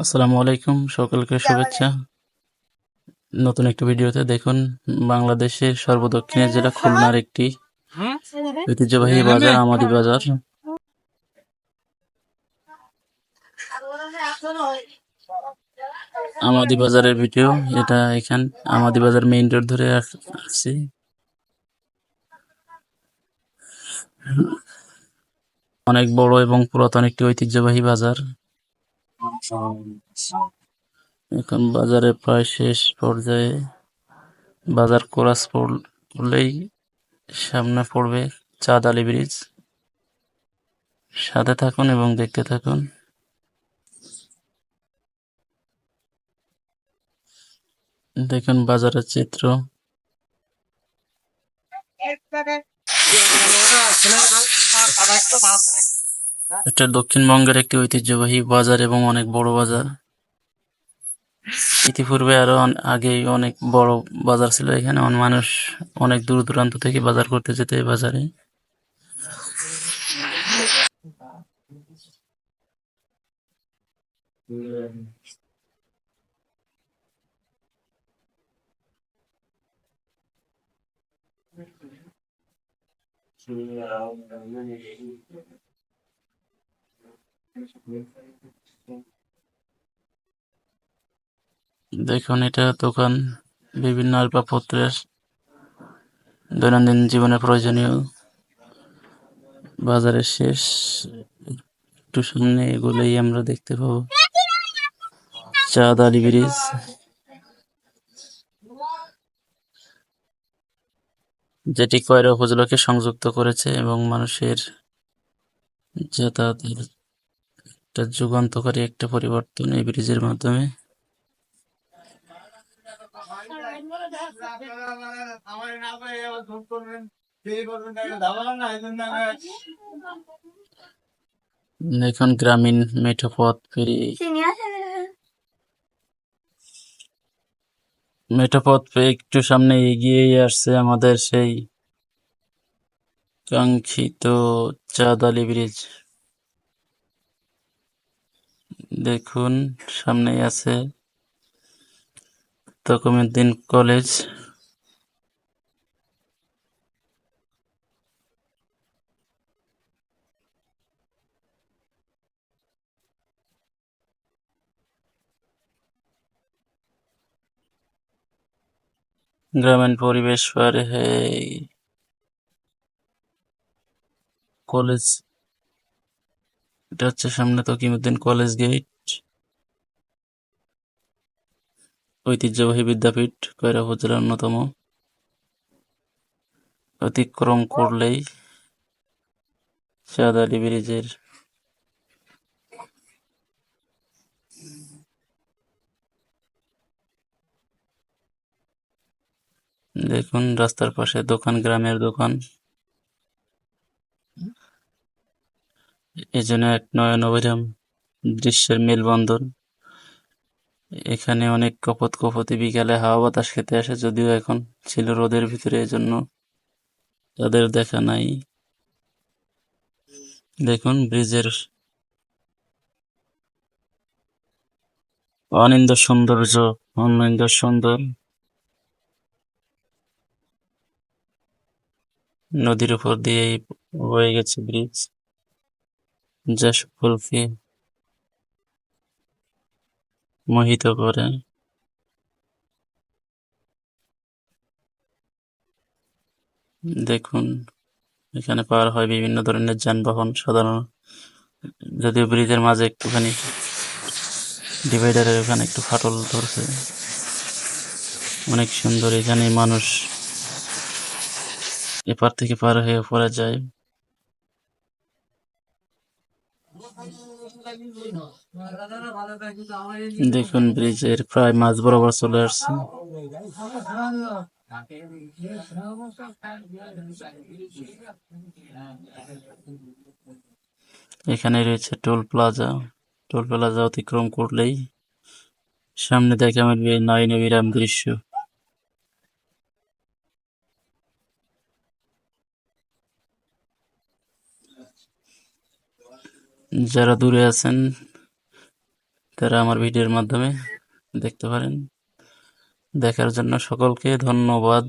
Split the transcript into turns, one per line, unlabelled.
আসসালামু আলাইকুম, সকলকে শুভেচ্ছা। নতুন একটি ভিডিওতে দেখুন, বাংলাদেশের সর্বদক্ষিণের জেলা খুলনার একটি ঐতিহ্যবাহী বাজার আমাদি বাজার। আমাদি বাজারের ভিডিও এটা। আমাদি বাজার মেইন রোড ধরে আসছি। অনেক বড় এবং পুরাতন একটি ঐতিহ্যবাহী বাজার। এখন বাজারে প্রায় শেষ পর্যায়ে। বাজার ক্রস করলেই সামনে পড়বে চাঁদ আলী ব্রিজ। সাথে থাকুন এবং দেখতে থাকুন। দেখুন বাজারের চিত্র। এটা দক্ষিণবঙ্গের একটি ঐতিহ্যবাহী বাজার এবং অনেক বড় বাজার। ইতিপূর্বে আরো আগেই অনেক বড় বাজার ছিল এখানে। মানুষ অনেক দূর দূরান্ত থেকে বাজার করতে যেত এই বাজারে। দেখুন এটা দোকান, বিভিন্ন আসবাবপত্রের, দৈনন্দিন জীবনে প্রয়োজনীয়। বাজারের শেষ, একটু সামনে এগুলোই আমরা দেখতে পাবো চাঁদ আলী ব্রিজ, যেটি কয়রা উপজেলাকে সংযুক্ত করেছে এবং মানুষের যাতায়াতের একটা যুগান্তকারী একটা পরিবর্তন এই ব্রিজের মাধ্যমে। এখন গ্রামীণ মেঠো পথ পেরিয়ে একটু সামনে এগিয়েই আসছে আমাদের সেই কাঙ্ক্ষিত চাঁদ আলী ব্রিজ। দেখুন সামনেই আছে তকমুদ্দিন কলেজ। গ্রামীণ পরিবেশ পার হয়ে কলেজ, এটা হচ্ছে সামনে তকিমুদ্দিন কলেজ গেট, ঐতিহ্যবাহী বিদ্যাপীঠ কয়রা উপজেলার অন্যতম। অতিক্রম করলেই চাঁদ আলী ব্রিজের। দেখুন রাস্তার পাশে দোকান, গ্রামের দোকান, এজন্য এক নয়নাভিরাম দৃশ্যের মেলবন্ধন। এখানে অনেক কপোত-কপোতি বিকালে হাওয়া বাতাস খেতে আসে, যদিও এখন ছিল রোদের ভিতরে, এজন্য তাদের দেখা নাই। দেখুন ব্রিজের অনিন্দ্য সুন্দর নদীর উপর দিয়েই বয়ে গেছে ব্রিজ, যা সকলকে মোহিত করে। দেখুন এখানে পার হয় বিভিন্ন ধরনের যানবাহন সাধারণ, যদিও ব্রিজের মাঝে একটুখানি ডিভাইডারের ওখানে একটু ফাটল ধরছে। অনেক সুন্দর, এখানে মানুষ এপার থেকে পার হয়ে ওপরে যায়। দেখুন ব্রিজের প্রায় মাঝ বরাবর চলে আসছে। এখানে রয়েছে টোল প্লাজা। টোল প্লাজা অতিক্রম করলেই সামনে দেখা মিলবে নয়নাভিরাম দৃশ্য। যারা দূরে আছেন তারা আমার ভিডিওর মাধ্যমে দেখতে পারেন। দেখার জন্য সকলকে ধন্যবাদ।